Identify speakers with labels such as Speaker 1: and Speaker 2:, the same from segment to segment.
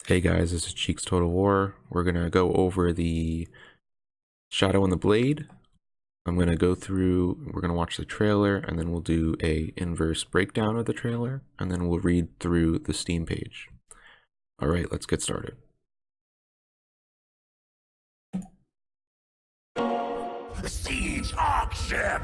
Speaker 1: Hey guys, this is Cheeks Total War. We're gonna go over the Shadow and the Blade. I'm gonna go through, we're gonna watch the trailer, and then we'll do a inverse breakdown of the trailer, and then we'll read through the Steam page. Alright, let's get started.
Speaker 2: Siege Ark ship!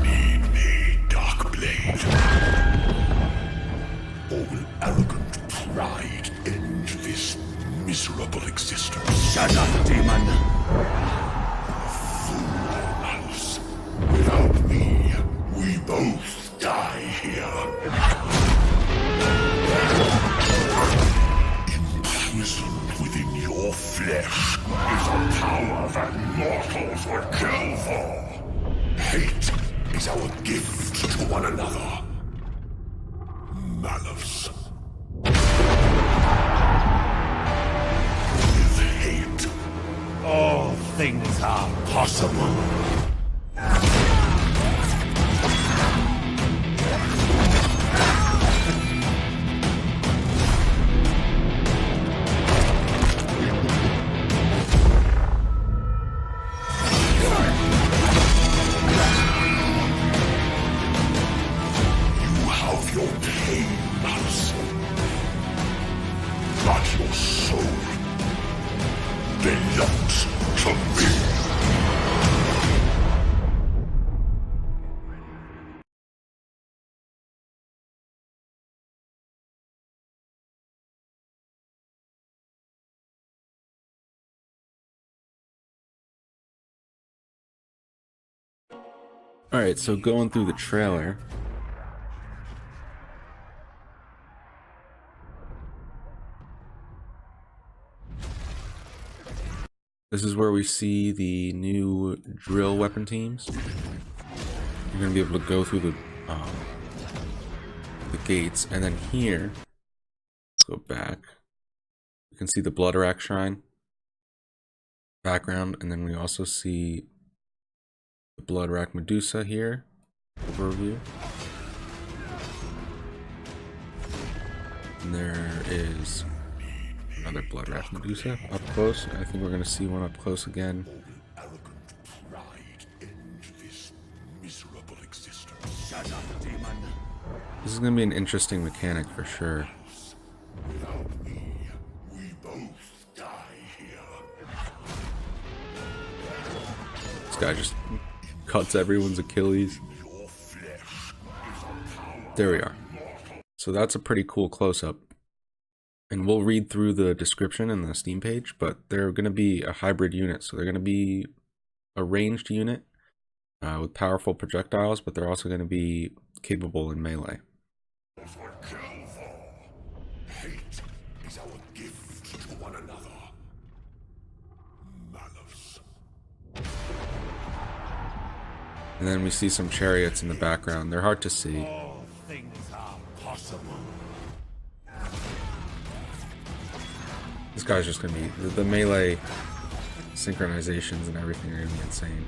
Speaker 2: Need me, Darkblade. Or will arrogant pride end this miserable existence? Shut up, demon! Fool, Malus. Without me, we both die here. Imprisoned within your flesh is a power that mortals would kill for. Hate is our gift to one another. Malus. With hate, all things are possible. You have your pain, Malus. But your soul belongs to me.
Speaker 1: Alright, so going through the trailer. This is where we see the new drill weapon teams. You're gonna be able to go through the gates, and then here, let's go back. You can see the Bloodarack Shrine background, and then we also see the Bloodarack Medusa here. Overview. And there is another Bloodarack Medusa up close. I think we're going to see one up close again.
Speaker 2: Arrogant pride end this miserable existence. Shut up, demon.
Speaker 1: This is going to be an interesting mechanic for sure.
Speaker 2: Without me, we both die here.
Speaker 1: This guy just cuts everyone's Achilles.
Speaker 2: Your flesh is a power
Speaker 1: There we are. So that's a pretty cool close-up. And we'll read through the description in the Steam page, but they're going to be a hybrid unit. So they're going to be a ranged unit with powerful projectiles, but they're also going to be capable in melee.
Speaker 2: would kill for. Hate is our gift to one another. Malus.
Speaker 1: And then we see some chariots in the background. They're hard to see.
Speaker 2: All things are possible.
Speaker 1: This guy's just going to be... The melee synchronizations and everything are going to be insane.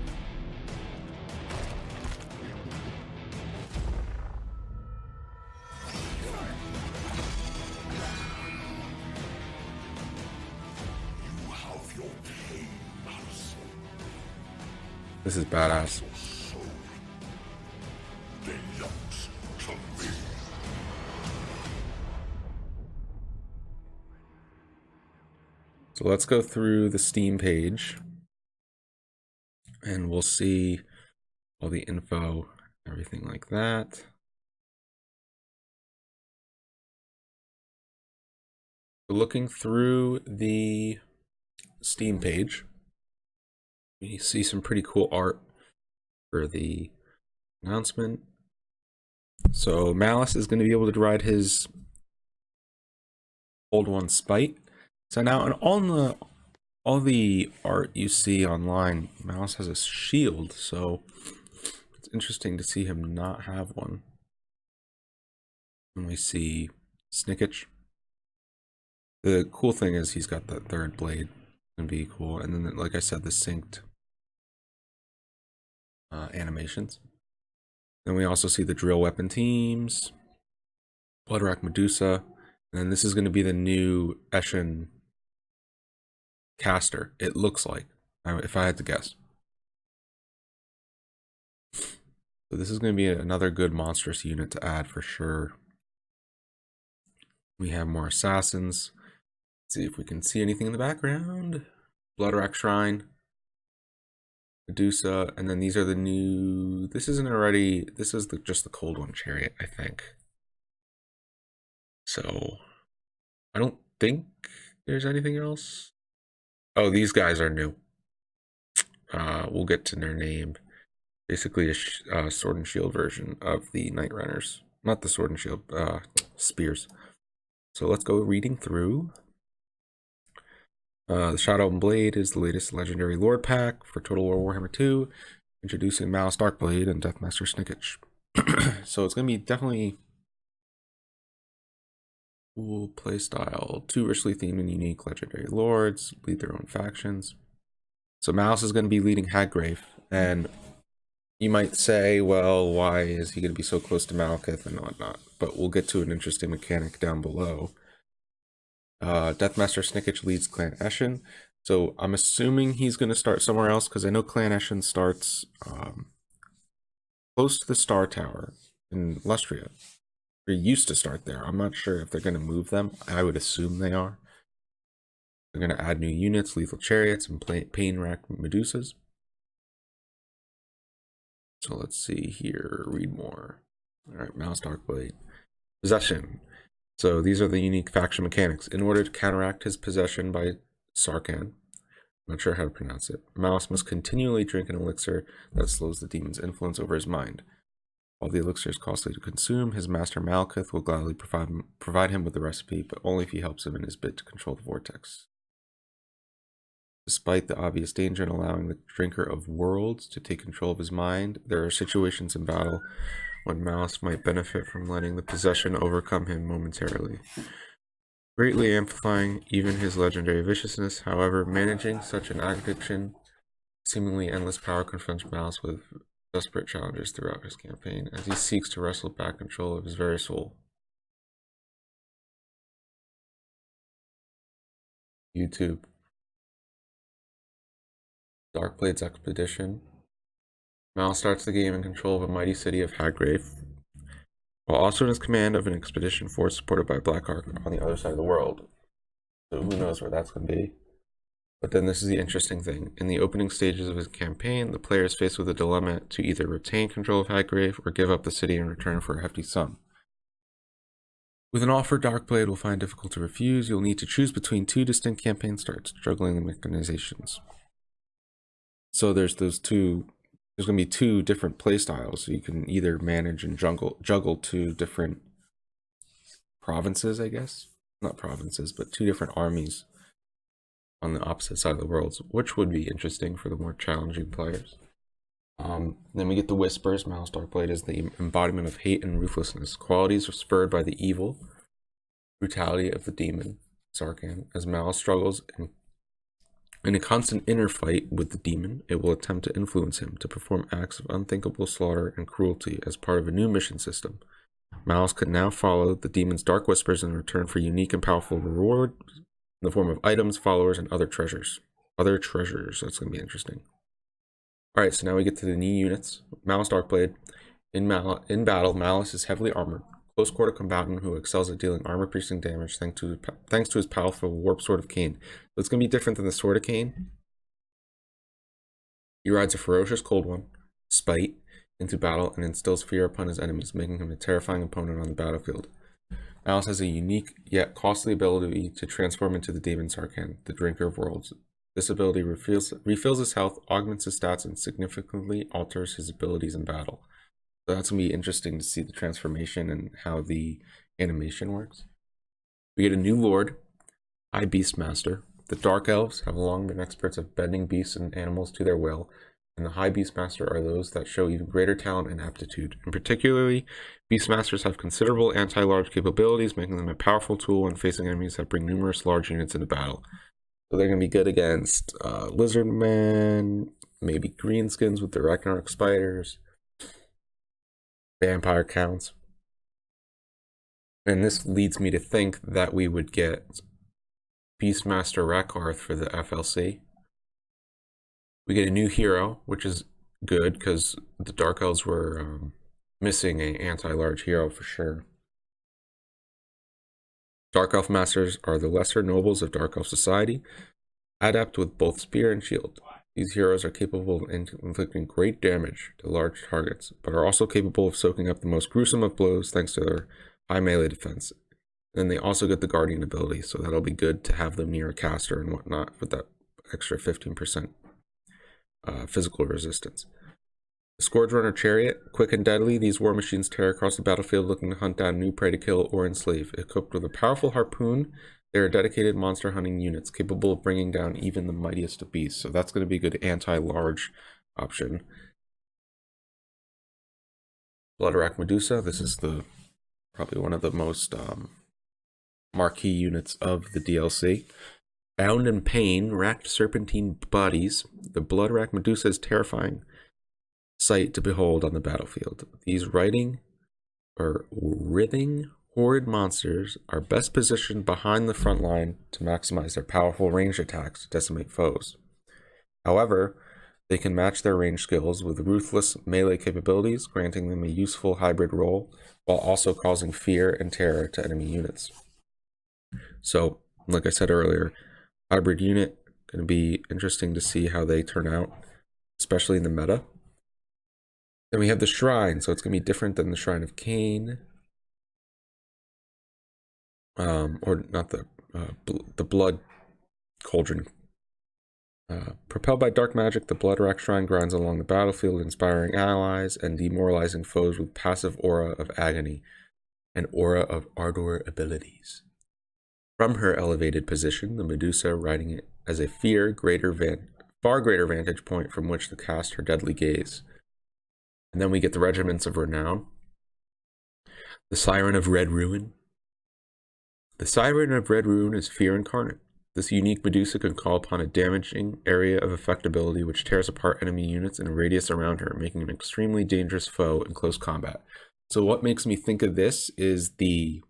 Speaker 2: You have your pain, Malus.
Speaker 1: This is badass.
Speaker 2: Soul belongs to me.
Speaker 1: So let's go through the Steam page and we'll see all the info, everything like that. Looking through the Steam page, we see some pretty cool art for the announcement. So Malus is going to be able to ride his old one Spite. So now on all the art you see online, Malus has a shield, so it's interesting to see him not have one. And we see Snickich. The cool thing is he's got the third blade. Can be cool. And then, like I said, the synced animations. Then we also see the drill weapon teams, Bloodrack Medusa, and then this is going to be the new Eshin caster. It looks like, if I had to guess. So this is going to be another good monstrous unit to add for sure. We have more assassins. Let's see if we can see anything in the background. Bloodrack Shrine, Medusa, and then these are the new. This isn't already. This is just the Cold One Chariot, I think. So I don't think there's anything else. Oh, these guys are new. We'll get to their name. Basically a sword and shield version of the Night Runners. Not the sword and shield, spears. So let's go reading through. The Shadow and Blade is the latest legendary lord pack for Total War Warhammer 2, introducing Malus Darkblade and Deathmaster Snickich. So it's going to be definitely cool playstyle. 2 richly themed and unique legendary lords, lead their own factions. So Malus is going to be leading Haggrave, and you might say, well, why is he going to be so close to Malekith and whatnot? But we'll get to an interesting mechanic down below. Deathmaster Snickich leads Clan Eshin. So I'm assuming he's going to start somewhere else, because I know Clan Eshin starts close to the Star Tower in Lustria. They used to start there. I'm not sure if they're going to move them. I would assume they are. They're going to add new units, lethal chariots, and pain rack Medusas. So let's see here, read more. All right, Malus Darkblade. Possession. So these are the unique faction mechanics. In order to counteract his possession by Sarkhan, I'm not sure how to pronounce it, Malus must continually drink an elixir that slows the demon's influence over his mind. While the elixir is costly to consume, his master Malekith will gladly provide him with the recipe, but only if he helps him in his bid to control the vortex. Despite the obvious danger in allowing the Drinker of Worlds to take control of his mind, there are situations in battle when Malus might benefit from letting the possession overcome him momentarily, greatly amplifying even his legendary viciousness. However, managing such an addiction, seemingly endless power confronts Malus with desperate challenges throughout his campaign as he seeks to wrestle back control of his very soul. YouTube. Darkblade's Expedition. Malus starts the game in control of a mighty city of Haggrave, while also in his command of an expedition force supported by Blackheart on the other side of the world. So who knows where that's going to be. But then this is the interesting thing. In the opening stages of his campaign, the player is faced with a dilemma to either retain control of Haggrave or give up the city in return for a hefty sum. With an offer Darkblade will find difficult to refuse, you'll need to choose between 2 distinct campaign starts, juggling the mechanizations. So there's those two. There's going to be 2 different playstyles. So you can either manage and juggle 2 different provinces, I guess. Not provinces, but 2 different armies on the opposite side of the world, which would be interesting for the more challenging players. Then we get the Whispers. Malus Darkblade is the embodiment of hate and ruthlessness. Qualities are spurred by the evil, brutality of the demon, Sarkhan. As Malus struggles in a constant inner fight with the demon, it will attempt to influence him to perform acts of unthinkable slaughter and cruelty as part of a new mission system. Malus can now follow the demon's dark whispers in return for unique and powerful reward in the form of items, followers, and other treasures. That's going to be interesting. Alright, so now we get to the new units. Malus Darkblade. In battle, Malus is heavily armored, close quarter combatant who excels at dealing armor-piercing damage thanks to his powerful Warp Sword of Cain. So it's going to be different than the Sword of Cain. He rides a ferocious Cold One, Spite, into battle and instills fear upon his enemies, making him a terrifying opponent on the battlefield. Malus has a unique yet costly ability to transform into the Demon Sarkhan, the Drinker of Worlds. This ability refills his health, augments his stats, and significantly alters his abilities in battle. So that's going to be interesting to see the transformation and how the animation works. We get a new Lord, High Beastmaster. The Dark Elves have long been experts at bending beasts and animals to their will. and the High Beastmaster are those that show even greater talent and aptitude. In particularly, Beastmasters have considerable anti-large capabilities, making them a powerful tool when facing enemies that bring numerous large units into battle. So they're going to be good against Lizardmen, maybe Greenskins with the Ragnarok Spiders, Vampire Counts. And this leads me to think that we would get Beastmaster Rakarth for the FLC. We get a new hero, which is good because the Dark Elves were missing an anti-large hero for sure. Dark Elf Masters are the lesser nobles of Dark Elf society, adept with both spear and shield. These heroes are capable of inflicting great damage to large targets, but are also capable of soaking up the most gruesome of blows thanks to their high melee defense. Then they also get the Guardian ability, so that'll be good to have them near a caster and whatnot with that extra 15% physical resistance. The Scourge Runner Chariot, quick and deadly, these war machines tear across the battlefield looking to hunt down new prey to kill or enslave. Equipped with a powerful harpoon, they are dedicated monster hunting units capable of bringing down even the mightiest of beasts. So that's going to be a good anti-large option. Bloodwrack Medusa, this is probably one of the most marquee units of the DLC. Bound in pain, racked serpentine bodies, the Bloodwrack Medusa is terrifying sight to behold on the battlefield. These writhing horrid monsters are best positioned behind the front line to maximize their powerful ranged attacks to decimate foes. However, they can match their range skills with ruthless melee capabilities, granting them a useful hybrid role while also causing fear and terror to enemy units. So, like I said earlier, hybrid unit, going to be interesting to see how they turn out, especially in the meta. Then we have the Shrine, so it's going to be different than the Shrine of Cain. Or not the Blood Cauldron. Propelled by dark magic, the Bloodwrack Shrine grinds along the battlefield, inspiring allies and demoralizing foes with passive aura of agony and aura of ardor abilities. From her elevated position, the Medusa riding it as a far greater vantage point from which to cast her deadly gaze. And then we get the Regiments of Renown. The Siren of Red Ruin. The Siren of Red Ruin is fear incarnate. This unique Medusa can call upon a damaging area of effectability which tears apart enemy units in a radius around her, making an extremely dangerous foe in close combat. So what makes me think of this is the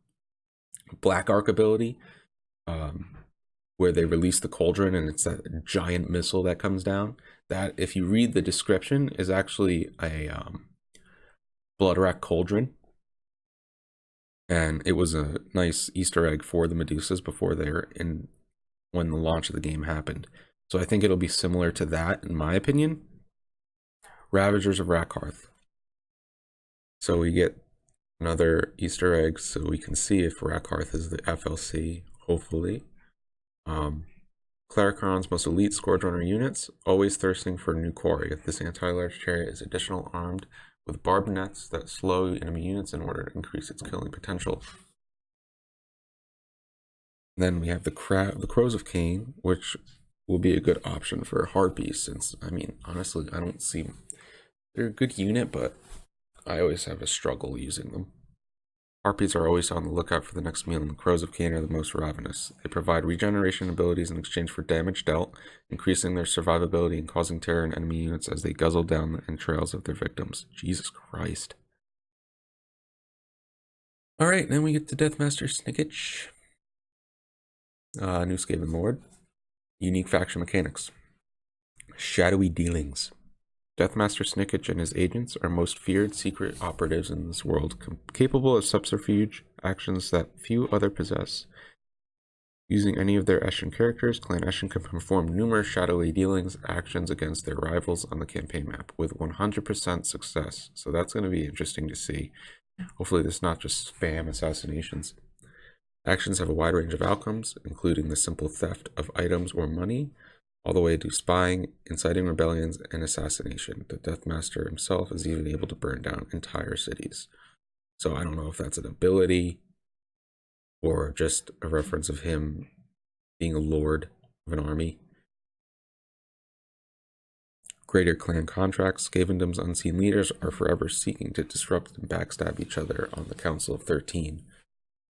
Speaker 1: Black Arc ability, where they release the cauldron and it's that giant missile that comes down. That, if you read the description, is actually a Bloodwrack cauldron. And it was a nice Easter egg for the Medusas before when the launch of the game happened. So I think it'll be similar to that, in my opinion. Ravagers of Rakarth. So we get another Easter egg so we can see if Rakarth is the FLC, hopefully. Clericon's most elite Scourge Runner units, always thirsting for a new quarry. This anti-large chariot is additional armed with barbed nets that slow enemy units in order to increase its killing potential. Then we have the Crows of Cain, which will be a good option for Harpies, since, I mean, honestly, I don't see... They're a good unit, but I always have a struggle using them. Harpies are always on the lookout for the next meal, and the Crows of Cain are the most ravenous. They provide regeneration abilities in exchange for damage dealt, increasing their survivability and causing terror in enemy units as they guzzle down the entrails of their victims. Jesus Christ. Alright, then we get to Deathmaster Snickich. New Skaven Lord. Unique faction mechanics. Shadowy dealings. Deathmaster Snickich and his agents are most feared secret operatives in this world, capable of subterfuge actions that few other possess. Using any of their Eshin characters, Clan Eshin can perform numerous shadowy dealings actions against their rivals on the campaign map with 100% success. So that's going to be interesting to see. Hopefully this is not just spam assassinations. Actions have a wide range of outcomes, including the simple theft of items or money, all the way to spying, inciting rebellions, and assassination. The Deathmaster himself is even able to burn down entire cities. So I don't know if that's an ability or just a reference of him being a lord of an army. greater clan contracts. Skavendom's unseen leaders are forever seeking to disrupt and backstab each other on the Council of 13.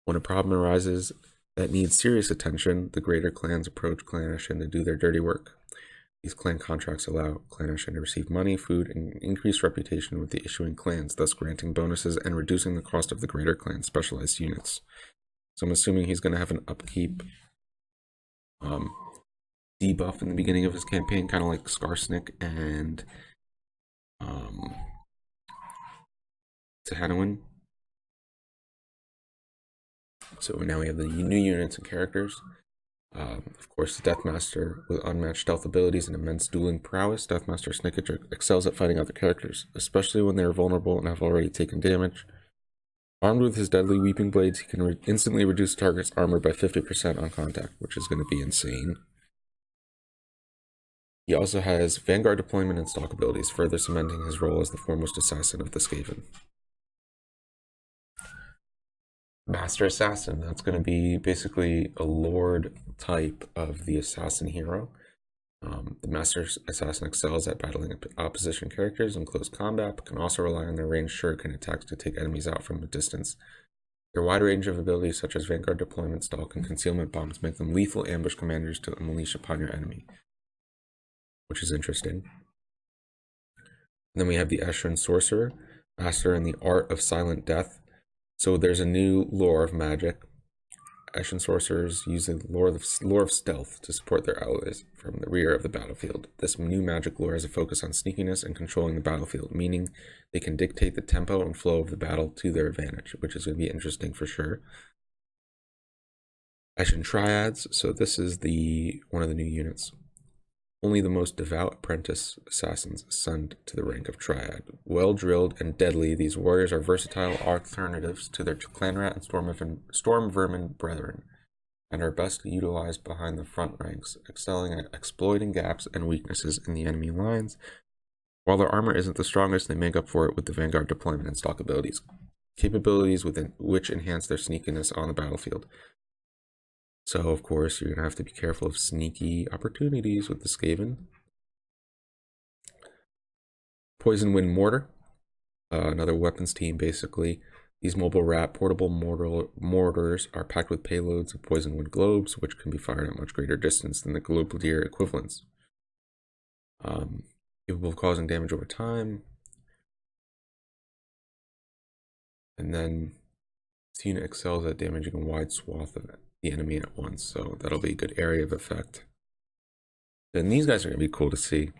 Speaker 1: When a problem arises that needs serious attention, the greater clans approach Clan Eshin to do their dirty work. These clan contracts allow Clan Eshin to receive money, food, and increased reputation with the issuing clans, thus granting bonuses and reducing the cost of the greater clan's specialized units. So I'm assuming he's going to have an upkeep debuff in the beginning of his campaign, kind of like Skarsnik and Tehanoan. So now we have the new units and characters. Of course, the Deathmaster with unmatched stealth abilities and immense dueling prowess. Deathmaster Snickage excels at fighting other characters, especially when they are vulnerable and have already taken damage. Armed with his deadly Weeping Blades, he can instantly reduce target's armor by 50% on contact, which is going to be insane. He also has Vanguard deployment and stalk abilities, further cementing his role as the foremost assassin of the Skaven. Master Assassin, that's going to be basically a lord type of the assassin hero. The Master Assassin excels at battling opposition characters in close combat, but can also rely on their ranged shuriken attacks to take enemies out from a distance. Their wide range of abilities, such as Vanguard deployment, stalk, and concealment bombs, make them lethal ambush commanders to unleash upon your enemy, which is interesting. And then we have the Eshin Sorcerer, master in the art of silent death. So there's a new lore of magic. Eshin sorcerers use the lore of stealth to support their allies from the rear of the battlefield. This new magic lore has a focus on sneakiness and controlling the battlefield, meaning they can dictate the tempo and flow of the battle to their advantage, which is going to be interesting for sure. Eshin Triads, so this is one of the new units. Only the most devout apprentice assassins ascend to the rank of Triad. Well drilled and deadly, these warriors are versatile alternatives to their Clanrat and Storm Vermin brethren, and are best utilized behind the front ranks, excelling at exploiting gaps and weaknesses in the enemy lines. While their armor isn't the strongest, they make up for it with the Vanguard deployment and stalk abilities, capabilities within which enhance their sneakiness on the battlefield. So, of course, you're going to have to be careful of sneaky opportunities with the Skaven. Poison Wind Mortar, another weapons team, basically. These mobile portable mortars are packed with payloads of Poison Wind globes, which can be fired at much greater distance than the Globadier equivalents. Capable of causing damage over time. And then this unit excels at damaging a wide swath of the enemy at once, so that'll be a good area of effect. Then these guys are going to be cool to see.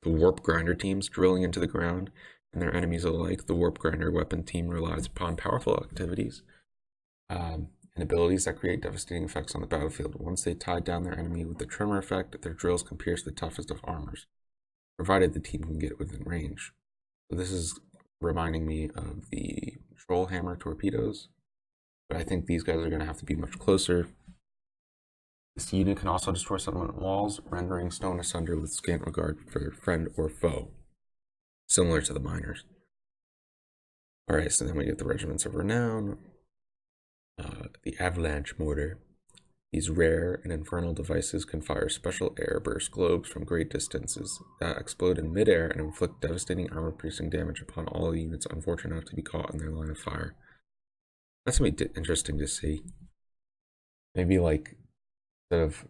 Speaker 1: The Warp Grinder teams drilling into the ground and their enemies alike. The Warp Grinder weapon team relies upon powerful activities and abilities that create devastating effects on the battlefield. Once they tie down their enemy with the tremor effect, their drills can pierce the toughest of armors, provided the team can get within range. So this is reminding me of the Troll Hammer torpedoes, but I think these guys are going to have to be much closer. This unit can also destroy settlement walls, rendering stone asunder with scant regard for friend or foe, similar to the miners. Alright, so then we get the Regiments of Renown, the Avalanche Mortar. These rare and infernal devices can fire special airburst globes from great distances that explode in midair and inflict devastating armor-piercing damage upon all units unfortunate enough to be caught in their line of fire. That's going to be interesting to see. Maybe like, instead of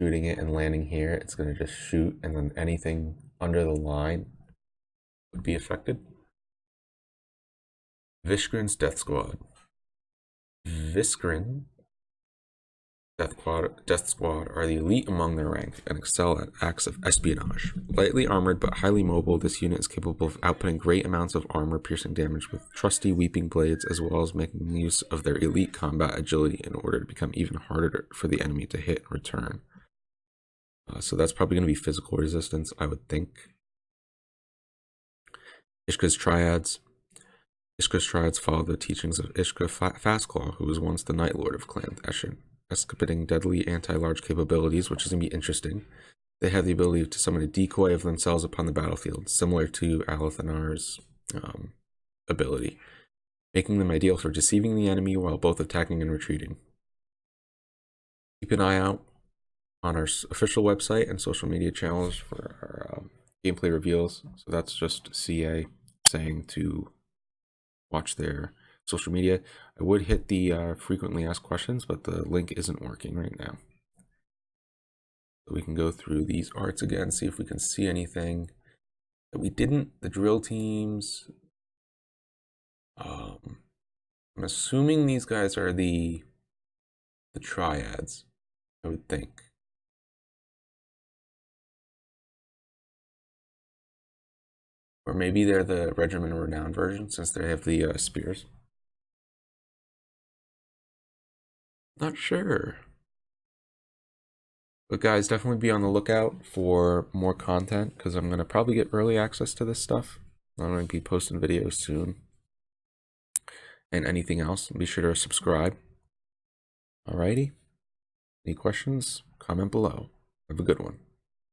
Speaker 1: shooting it and landing here, it's going to just shoot and then anything under the line would be affected. Vishgrin's Death Squad. Vishgrin Death Squad are the elite among their rank and excel at acts of espionage. Lightly armored but highly mobile, this unit is capable of outputting great amounts of armor-piercing damage with trusty Weeping Blades, as well as making use of their elite combat agility in order to become even harder for the enemy to hit and return. So that's probably going to be physical resistance, I would think. Ishka's Triads. Ishka's Triads follow the teachings of Ishka Fastclaw, who was once the Night Lord of Clan Eshin. Exhibiting deadly anti-large capabilities, which is going to be interesting. They have the ability to summon a decoy of themselves upon the battlefield, similar to Alathanar's ability, making them ideal for deceiving the enemy while both attacking and retreating. Keep an eye out on our official website and social media channels for our gameplay reveals. So that's just CA saying to watch their social media. I would hit the frequently asked questions, but the link isn't working right now. So we can go through these arts again, see if we can see anything that we didn't. The drill teams. I'm assuming these guys are the triads, I would think. Or maybe they're the Regiment Renown version, since they have the spears. Not sure. But guys, definitely be on the lookout for more content, because I'm going to probably get early access to this stuff. I'm going to be posting videos soon. And anything else, be sure to subscribe. Alrighty. Any questions? Comment below. Have a good one.